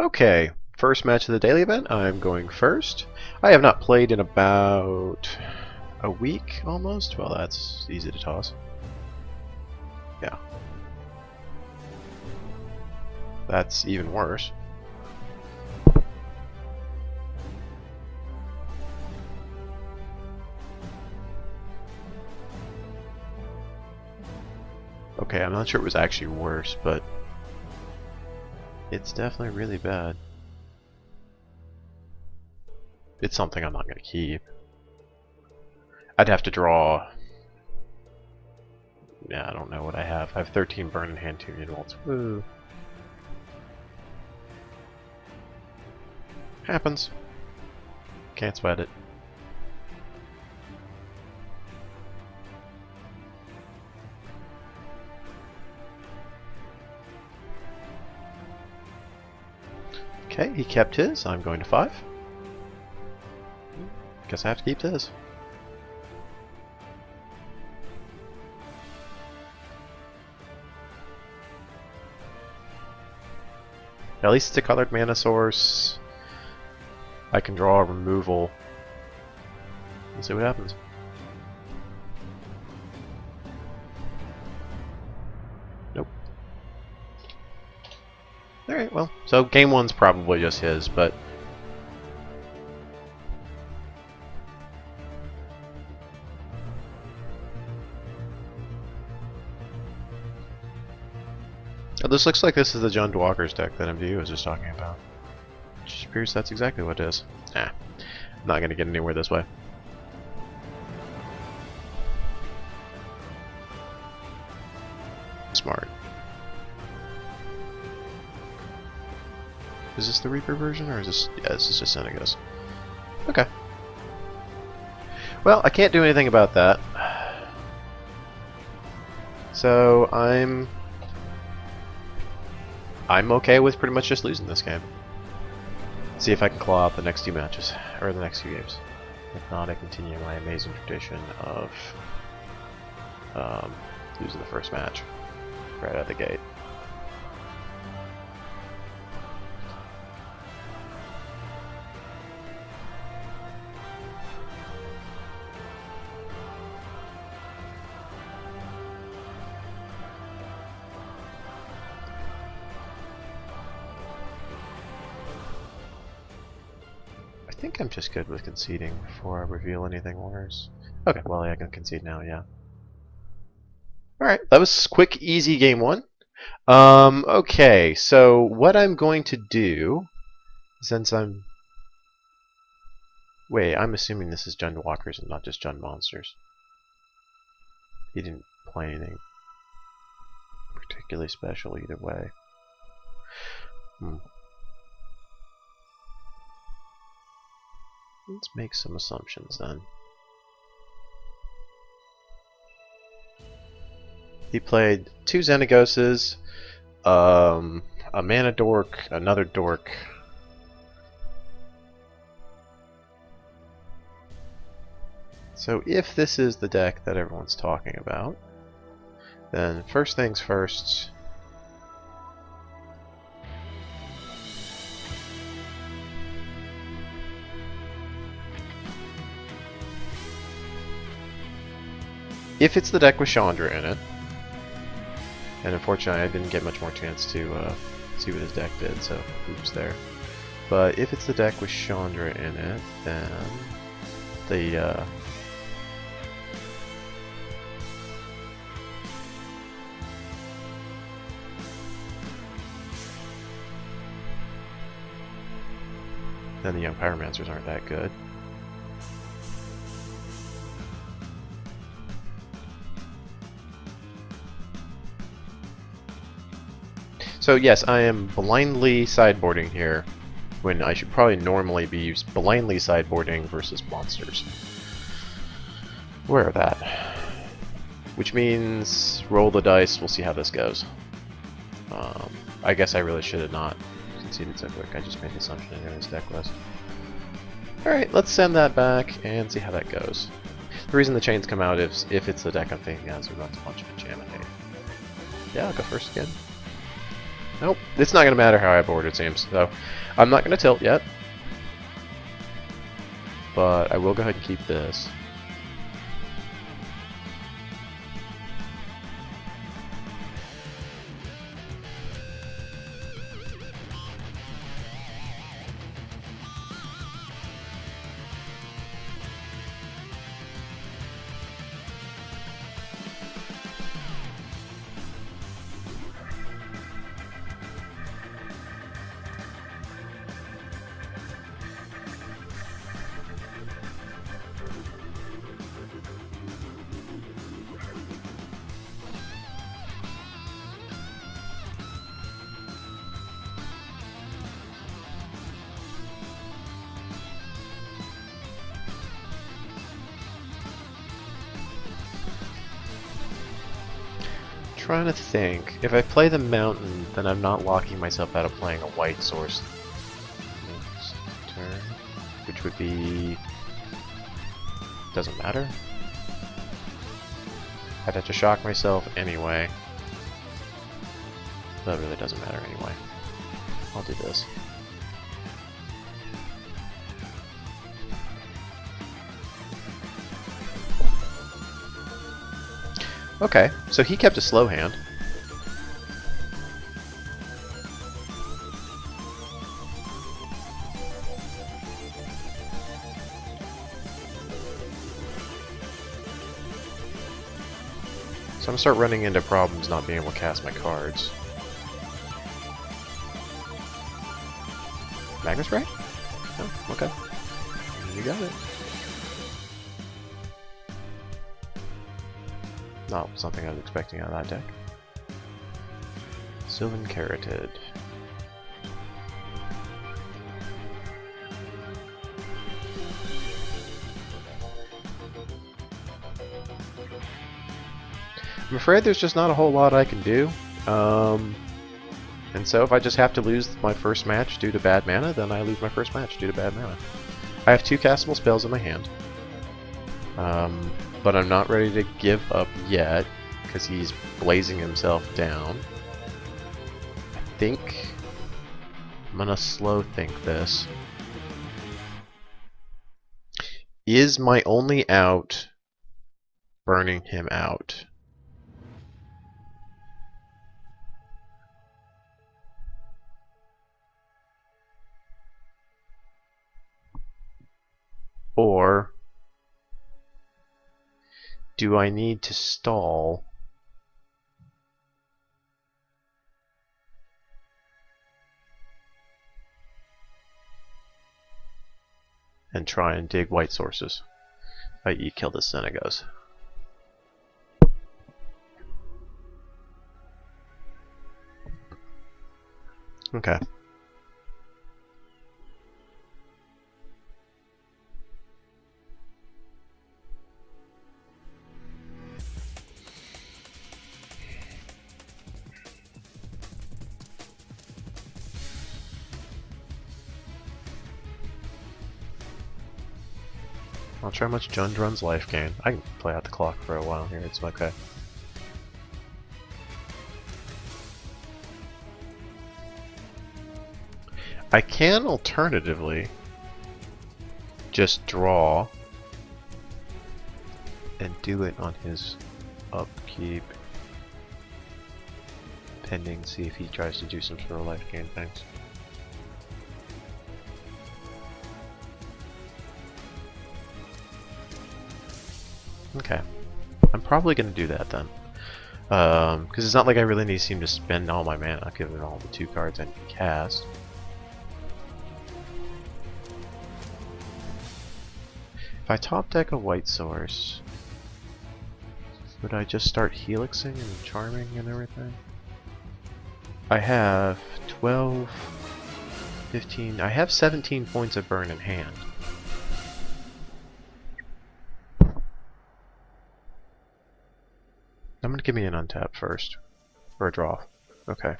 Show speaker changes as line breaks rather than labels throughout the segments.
Okay, first match of the daily event. I'm going first. I have not played in about a week almost. Well, that's easy to toss. Yeah. That's even worse. Okay, I'm not sure it was actually worse, but it's definitely really bad. It's something I'm not going to keep. I'd have to draw... Yeah, I don't know what I have. I have 13 burn in hand, 2 mutants. Woo. Happens. Can't sweat it. Okay, he kept his. I'm going to 5. Guess I have to keep this. At least it's a colored mana source. I can draw a removal. We'll see what happens. Nope. Alright, well, so game 1's probably just his, but... This looks like this is the John Dwalker's deck that MDU was just talking about. Which appears that's exactly what it is. Nah, I'm not gonna get anywhere this way. Smart. Is this the Reaper version, or is this... Yeah, this is just Senegos. Okay. Well, I can't do anything about that. So, I'm okay with pretty much just losing this game. See if I can claw out the next 2 matches, or the next 2 games. If not, I continue my amazing tradition of losing the first match right out of the gate. I think I'm just good with conceding before I reveal anything worse. Okay, well, I can concede now, yeah. Alright, that was quick, easy game 1. Okay, so what I'm going to do, since I'm... Wait, I'm assuming this is John Walker's and not just John Monsters. He didn't play anything particularly special either way. Let's make some assumptions then. He played 2 Xenagoses, a mana dork, another dork. So if this is the deck that everyone's talking about, then first things first. If it's the deck with Chandra in it, and unfortunately I didn't get much more chance to see what his deck did, so oops there. But if it's the deck with Chandra in it, then the Young Pyromancers aren't that good. So yes, I am blindly sideboarding here, when I should probably normally be blindly sideboarding versus monsters. Aware of that. Which means roll the dice, we'll see how this goes. I guess I really should have not conceded so quick, I just made the assumption in his deck list. Alright, let's send that back and see how that goes. The reason the chains come out is if it's the deck I'm thinking as, it runs a bunch of enchantment. Yeah, I'll go first again. Nope, it's not going to matter how I board, it seems. So, I'm not going to tilt yet. But I will go ahead and keep this. Trying to think. If I play the mountain, then I'm not locking myself out of playing a white source next turn, which would be... doesn't matter. I'd have to shock myself anyway. That really doesn't matter anyway. I'll do this. Okay, so he kept a slow hand. So I'm gonna start running into problems not being able to cast my cards. Magnus Ray? Oh, okay. You got it. Not something I was expecting out of that deck. Sylvan Caryatid. I'm afraid there's just not a whole lot I can do. And so if I just have to lose my first match due to bad mana, then I lose my first match due to bad mana. I have 2 castable spells in my hand. But I'm not ready to give up yet, because he's blazing himself down. I think I'm gonna slow think this. Is my only out burning him out? Or do I need to stall and try and dig white sources, i.e. kill the Senegos? Okay. I'll try how much Jundrun's life gain. I can play out the clock for a while here, it's okay. I can alternatively just draw and do it on his upkeep, pending, see if he tries to do some sort of life gain things. Okay, I'm probably going to do that then. Because it's not like I really need to seem to spend all my mana, given all the 2 cards I can cast. If I top deck a white source, would I just start helixing and charming and everything? I have 12, 15, I have 17 points of burn in hand. I'm gonna give me an untap first. Or a draw. Okay.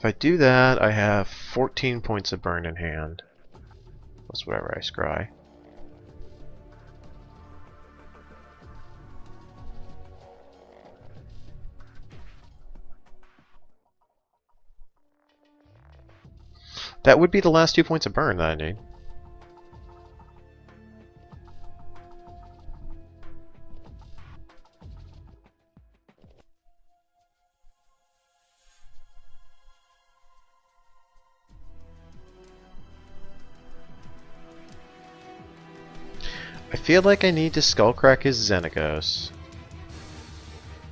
If I do that, I have 14 points of burn in hand. Plus whatever I scry. That would be the last 2 points of burn that I need. I feel like I need to Skullcrack his Xenagos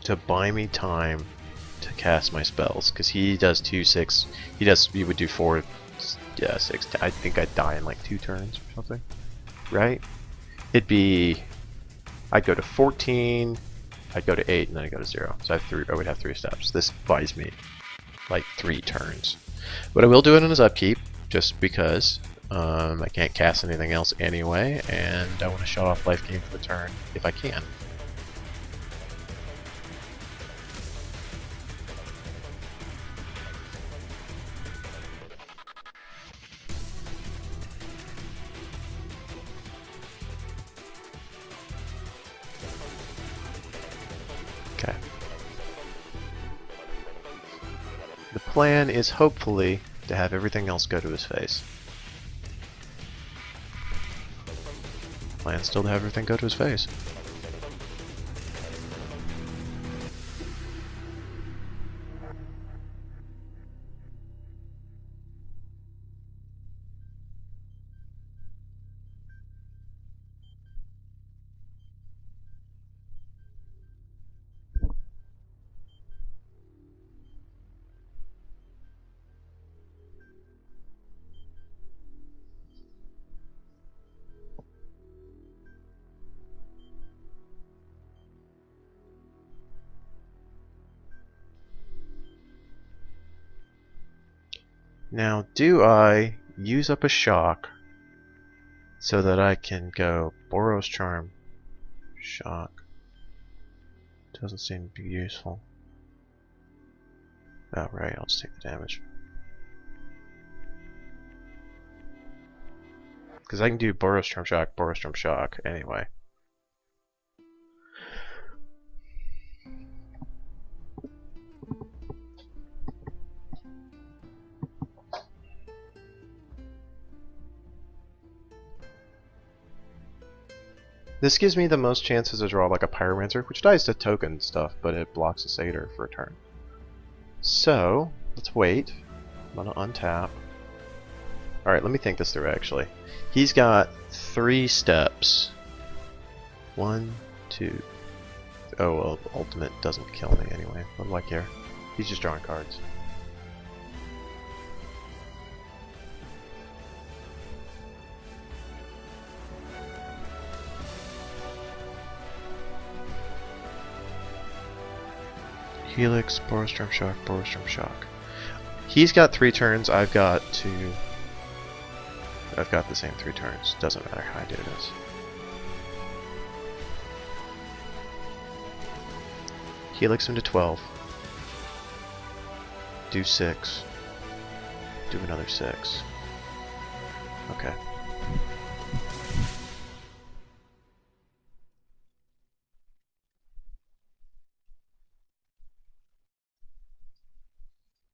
to buy me time to cast my spells, because he does 2-6. He would do 4, yeah, 6. I think I'd die in like 2 turns or something, right? It'd be, I'd go to 14, I'd go to 8, and then I'd go to 0. So I would have 3 steps. This buys me like 3 turns. But I will do it in his upkeep, just because I can't cast anything else anyway, and I want to shut off life gain for the turn if I can. Okay. The plan is hopefully to have everything else go to his face. Plan still to have everything go to his face. Now, do I use up a shock so that I can go Boros Charm, shock? Doesn't seem to be useful. Oh, right, I'll just take the damage. Because I can do Boros Charm Shock anyway. This gives me the most chances to draw like a Pyromancer, which dies to token stuff, but it blocks a Satyr for a turn. So, let's wait. I'm gonna untap. Alright, let me think this through actually. He's got 3 steps. 1, 2. Oh, well, ultimate doesn't kill me anyway. What do I care? He's just drawing cards. Helix, Boros Charm Shock. He's got 3 turns, I've got the same 3 turns. Doesn't matter how I do this. Helix him to 12. Do 6. Do another 6. Okay.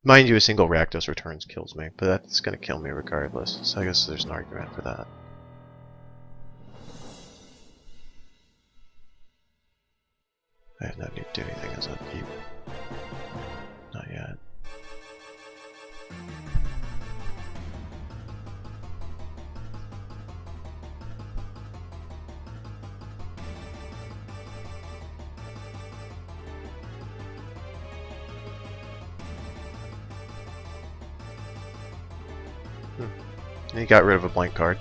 Mind you, a single Rakdos returns kills me, but that's going to kill me regardless, so I guess there's an argument for that. I have no need to do anything as upkeep. Not yet. And he got rid of a blank card.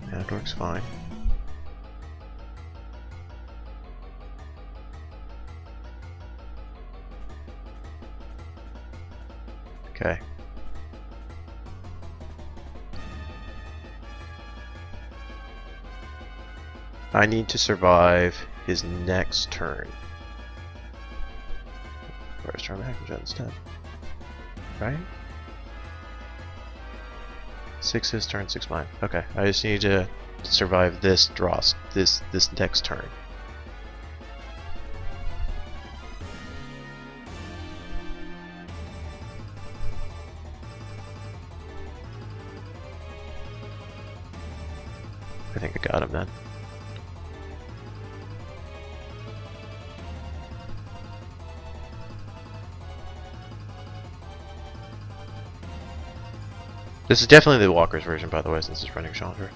Yeah, it works fine. Okay. I need to survive his next turn. Where's turn back instead? Right? 6 his turn, 6 mine. Okay, I just need to survive this draw, this next turn. I think I got him then. This is definitely the Walker's version, by the way, since it's running Chandra.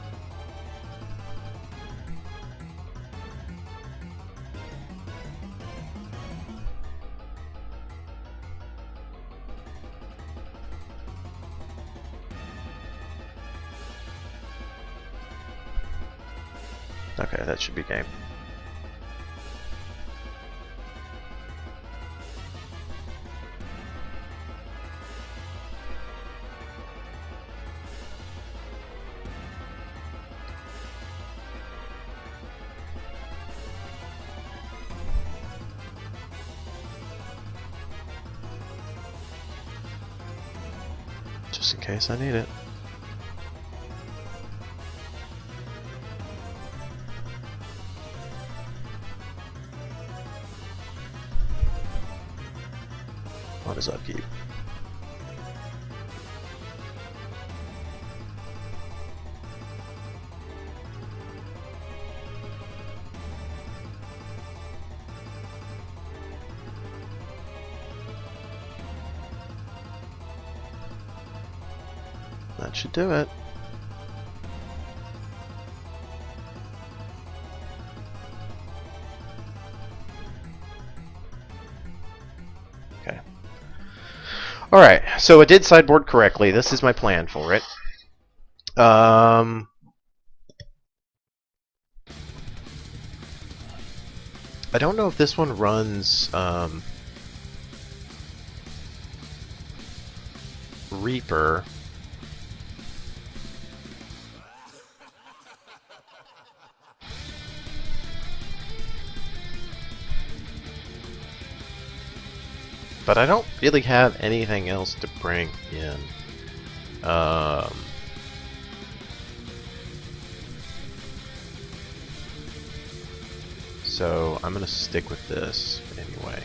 Okay, that should be game. Just in case I need it. What is upkeep? That should do it. Okay. Alright, so it did sideboard correctly. This is my plan for it. I don't know if this one runs Reaper. But I don't really have anything else to bring in. So I'm gonna stick with this anyway,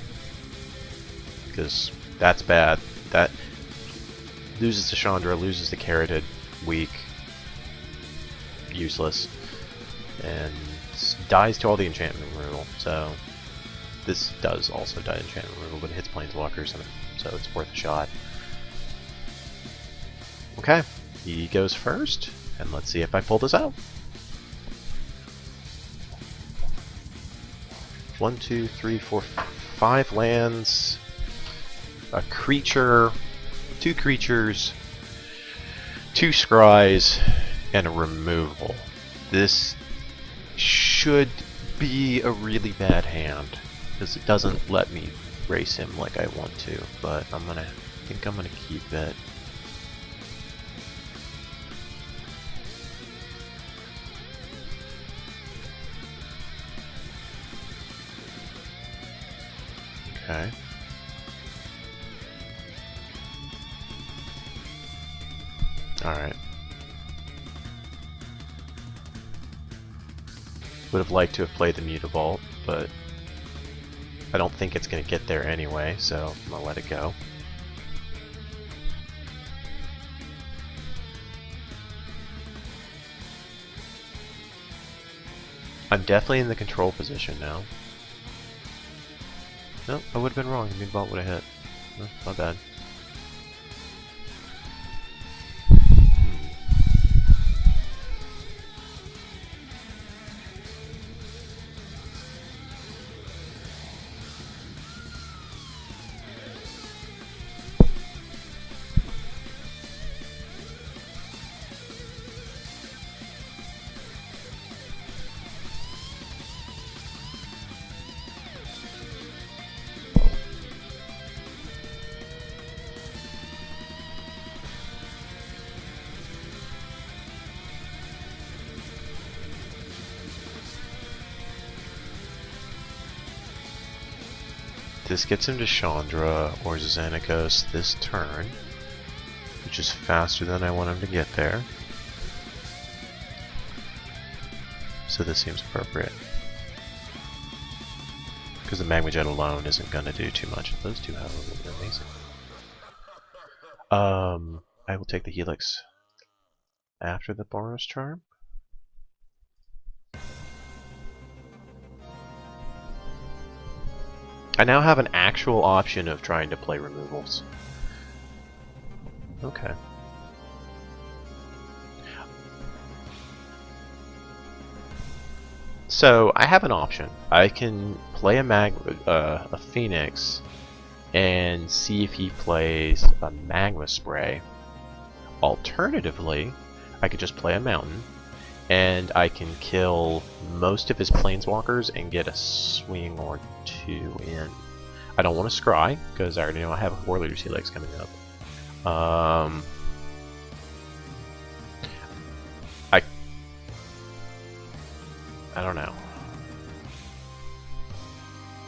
because that's bad. That loses to Chandra, loses to Carotid, weak, useless, and dies to all the enchantment removal. So this does also die to enchantment removal, but it hits planeswalkers, so it's worth a shot. Okay, he goes first, and let's see if I pull this out. 1, 2, 3, 4, 5 lands, a creature, 2 creatures, 2 scries, and a removal. This should be a really bad hand, because it doesn't let me race him like I want to, but I think I'm gonna keep it. Okay. Alright. Would have liked to have played the Mutavault, but I don't think it's going to get there anyway, so I'm going to let it go. I'm definitely in the control position now. No, I would have been wrong. The Mutavault would have hit. No, not bad. this gets him to Chandra or Xenagos this turn, which is faster than I want him to get there. So this seems appropriate. Because the Magma Jet alone isn't going to do too much. Those two, however, are amazing. I will take the Helix after the Boros Charm. I now have an actual option of trying to play removals. Okay. So I have an option. I can play a Phoenix and see if he plays a Magma Spray. Alternatively, I could just play a Mountain, and I can kill most of his Planeswalkers and get a swing or two in. I don't want to scry, because I already know I have a 4-liter Helix coming up. I don't know.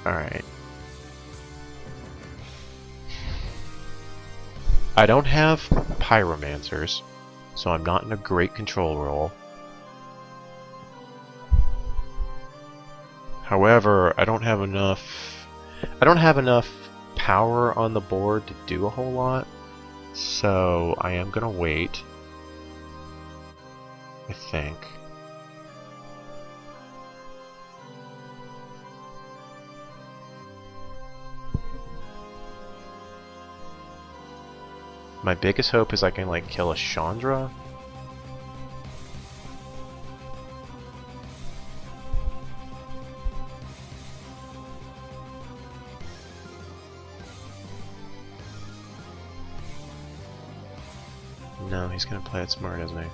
Alright. I don't have Pyromancers, so I'm not in a great control role. However, I don't have enough power on the board to do a whole lot, so I am gonna wait, I think. My biggest hope is I can like kill a Chandra. No, he's gonna play it smart, isn't he?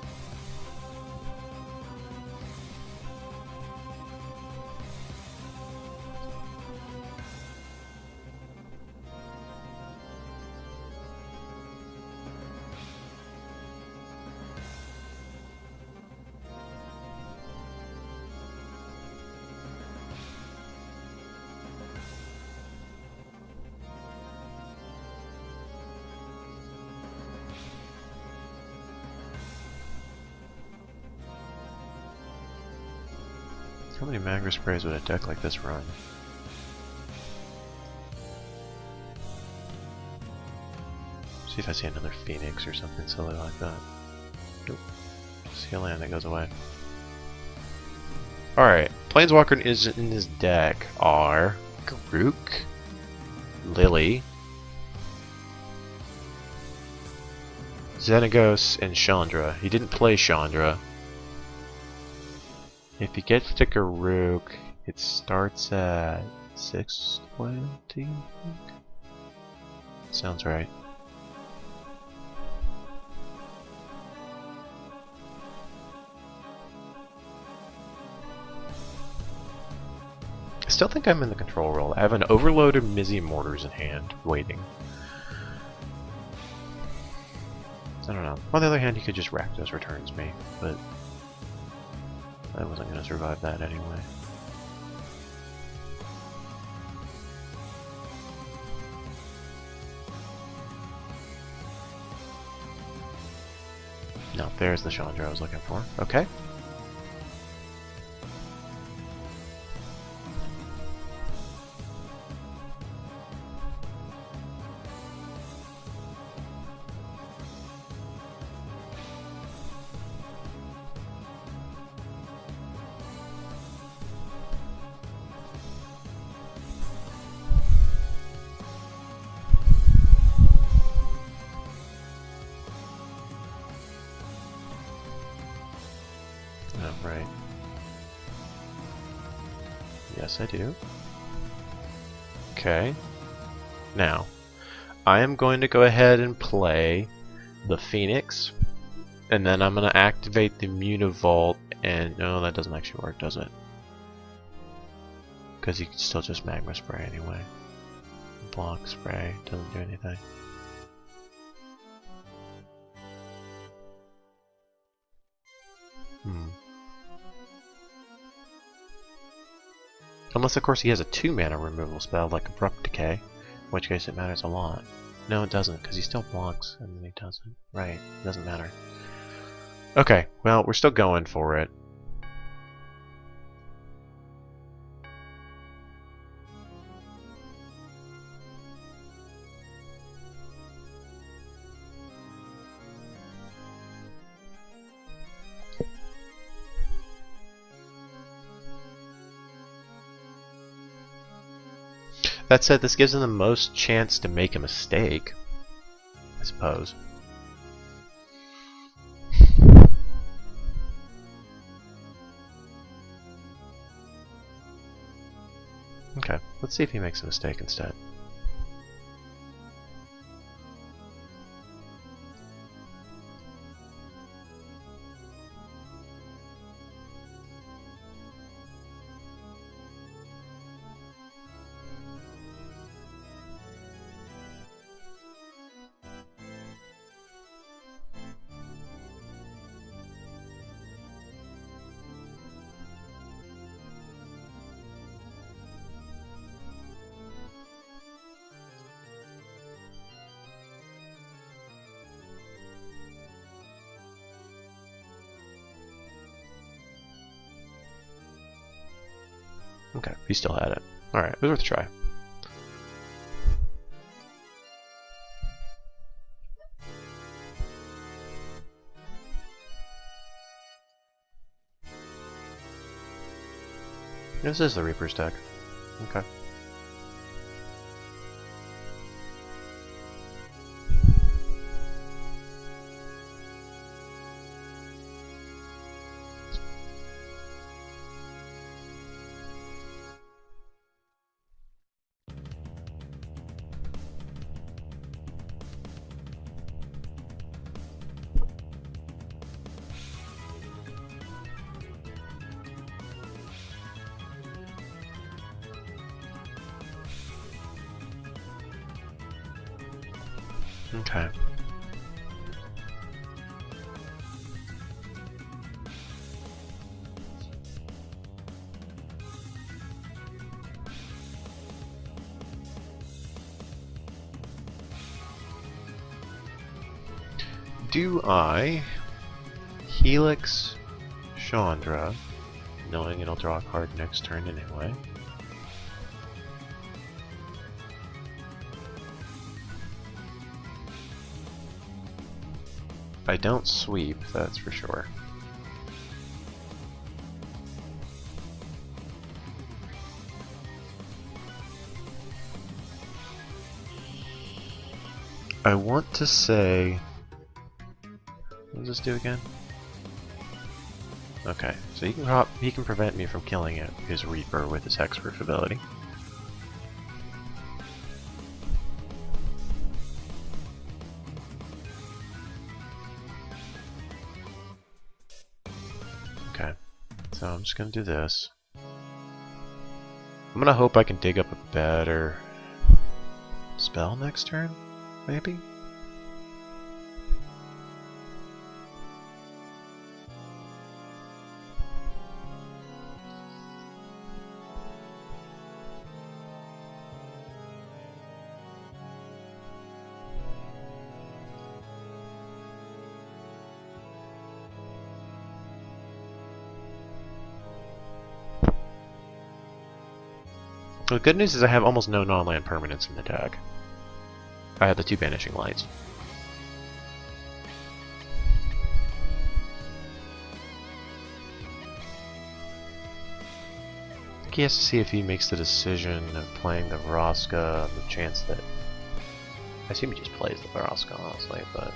How many Magma Sprays would a deck like this run? See if I see another Phoenix or something silly like that. Nope. See a land that goes away. Alright, Planeswalker is in his deck are Garruk, Lily, Xenagos, and Chandra. He didn't play Chandra. If he gets to Garruk, it starts at 620, I think? Sounds right. I still think I'm in the control role. I have an overloaded Mizzy Mortars in hand, waiting. I don't know. On the other hand, he could just Rakdos returns me, but I wasn't going to survive that anyway. No, there's the Chandra I was looking for. Okay. Right. Yes, I do. Okay. Now, I am going to go ahead and play the Phoenix, and then I'm going to activate the Mutavault, and no, that doesn't actually work, does it? Because you can still just Magma Spray anyway. Block Spray doesn't do anything. Unless, of course, he has a 2-mana removal spell like Abrupt Decay, in which case it matters a lot. No, it doesn't, because he still blocks, and then he doesn't. Right, it doesn't matter. Okay, well, we're still going for it. That said, this gives him the most chance to make a mistake, I suppose. Okay, let's see if he makes a mistake instead. Okay, he still had it. Alright, it was worth a try. This is the Reaper's deck. Okay. Okay. Do I Helix Chandra, knowing it'll draw a card next turn anyway? I don't sweep, that's for sure. I want to say... What does this do again? Okay, so he can prevent me from killing it, his Reaper with his Hexproof ability. Okay, so I'm just gonna do this. I'm gonna hope I can dig up a better spell next turn, maybe? The good news is I have almost no non-land permanents in the deck. I have the 2 Banishing Lights. I think he has to see if he makes the decision of playing the Vraska, the chance that... I assume he just plays the Vraska, honestly, but...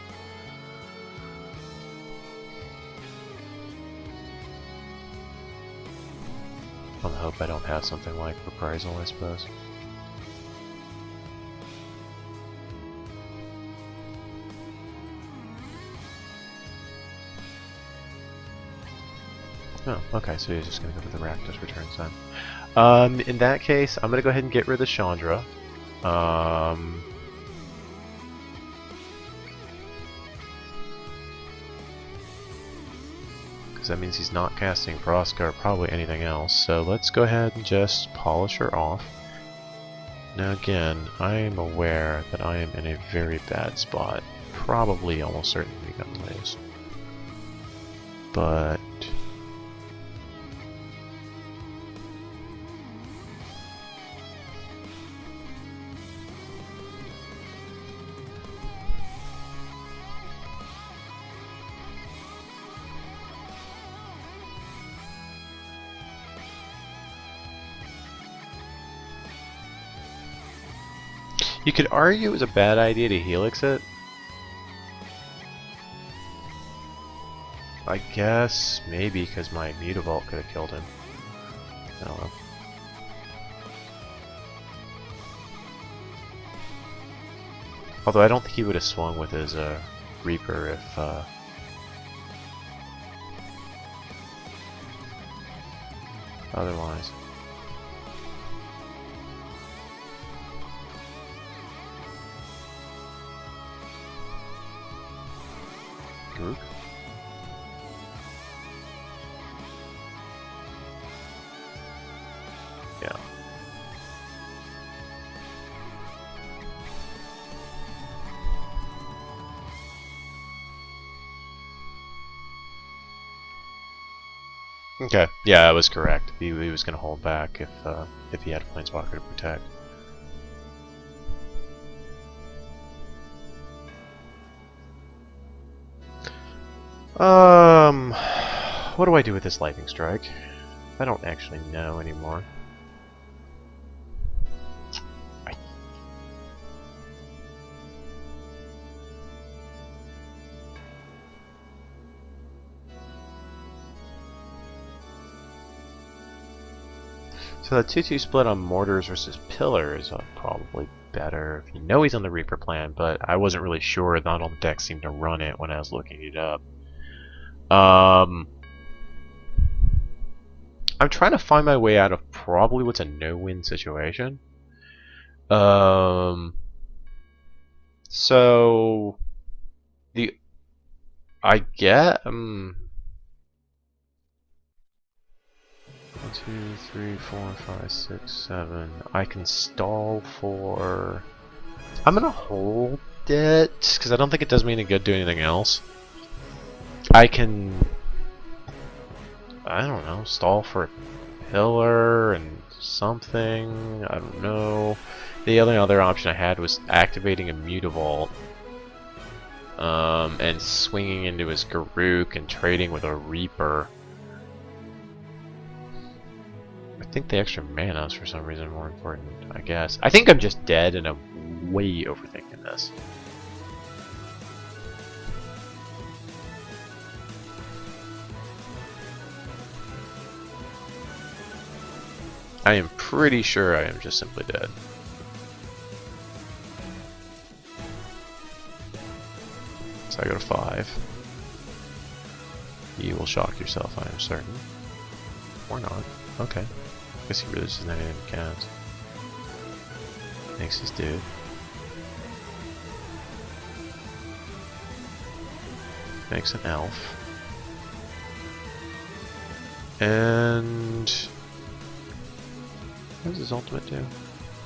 On the hope I don't have something like Reprisal, I suppose. Oh, okay, so he's just gonna go with the Rakdos Return Sun. In that case, I'm gonna go ahead and get rid of Chandra. because that means he's not casting Froska or probably anything else. So let's go ahead and just polish her off. Now again, I am aware that I am in a very bad spot. Probably almost certainly Gunblaze. But you could argue it was a bad idea to Helix it. I guess maybe because my Mutavault could have killed him. I don't know. Although I don't think he would have swung with his Reaper if otherwise. Garruk? Yeah. Okay. Yeah, I was correct. He was going to hold back if he had a Planeswalker to protect. What do I do with this Lightning Strike? I don't actually know anymore. So the 2-2 split on Mortars versus Pillars are probably better if you know he's on the Reaper plan, but I wasn't really sure. Not all the decks seemed to run it when I was looking it up. I'm trying to find my way out of probably what's a no-win situation. So I get 1, 2, 3, 4, 5, 6, 7. I can stall for. I'm gonna hold it because I don't think it does me any good doing anything else. I can. I don't know, stall for a pillar and something. I don't know. The only other option I had was activating a Mutavault and swinging into his Garruk and trading with a Reaper. I think the extra mana is for some reason more important, I guess. I think I'm just dead and I'm way overthinking this. I am pretty sure I am just simply dead. So I go to 5. You will shock yourself, I am certain. Or not. Okay. Guess he really doesn't have anything to cast. Makes his dude. Makes an elf. And what does his ultimate do?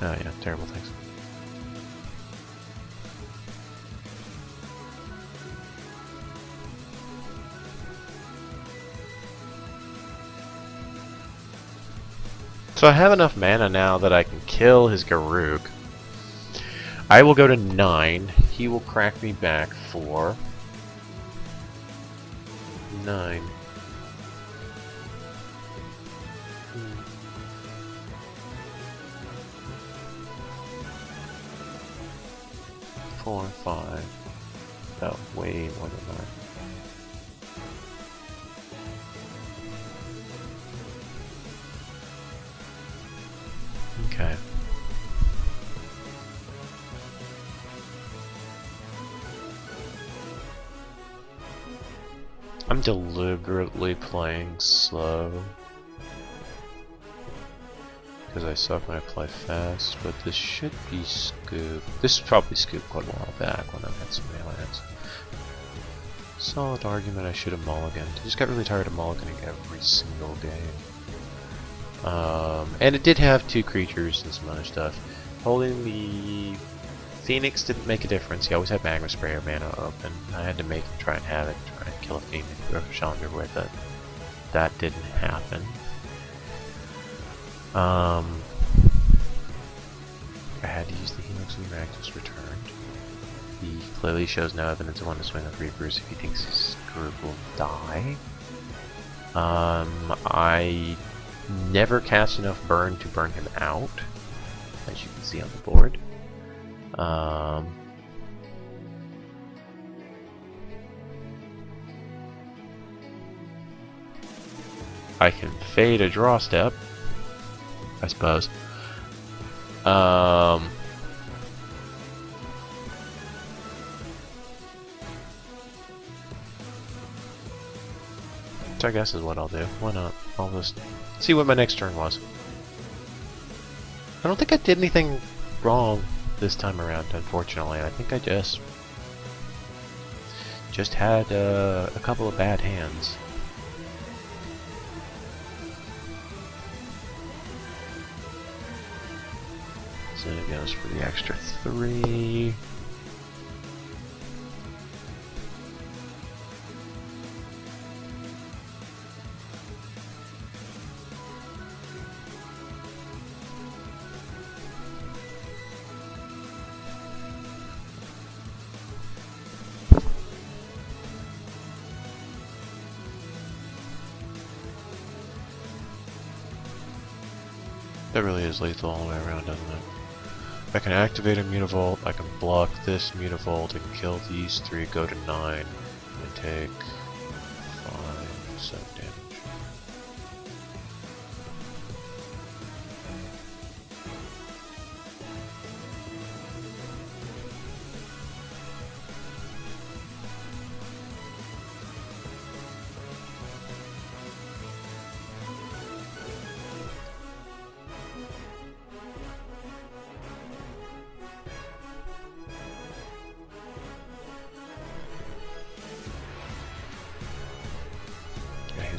Oh yeah, terrible things. So I have enough mana now that I can kill his Garruk. I will go to 9. He will crack me back for 9. 4, 5. Oh, way more than that. Okay. I'm deliberately playing slow because I suck when I play fast, but this should be scoop. This is probably scoop quite a while back when I had so many lands. Solid argument I should have mulliganed. I just got really tired of mulliganing every single game. And it did have 2 creatures and some other stuff. Holding the Phoenix didn't make a difference. He always had Magma Sprayer mana open. I had to make him try and have it, try and kill a Phoenix or a Challenger with it. That didn't happen. I had to use the Helix when Rakdos returned. He clearly shows no evidence of wanting to swing with Reapers if he thinks his group will die. I never cast enough burn to burn him out, as you can see on the board. I can fade a draw step, I suppose. Which I guess is what I'll do. Why not? I'll just see what my next turn was. I don't think I did anything wrong this time around, unfortunately. I think I just had a couple of bad hands. So it goes for the extra 3. That really is lethal all the way around, doesn't it? I can activate a Mutavault, I can block this Mutavault and kill these 3, go to 9, and take 5, 7 damage.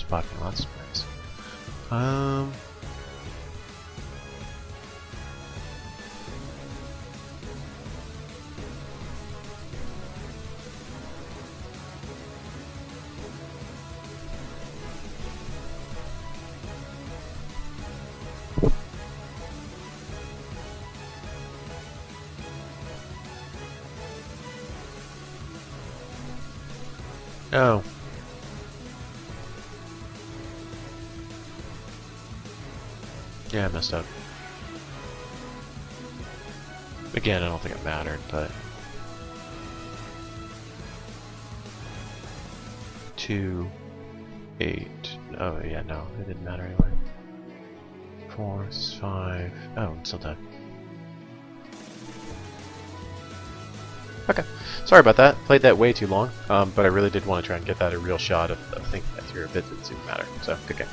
Popping lots of spreads. Oh. Yeah, I messed up. Again, I don't think it mattered, but 2, 8. Oh yeah, no, it didn't matter anyway. 4, 5. Oh, I'm still dead. Okay, sorry about that. Played that way too long, but I really did want to try and get that a real shot of thinking that through a bit. Didn't seem to matter. So, good game.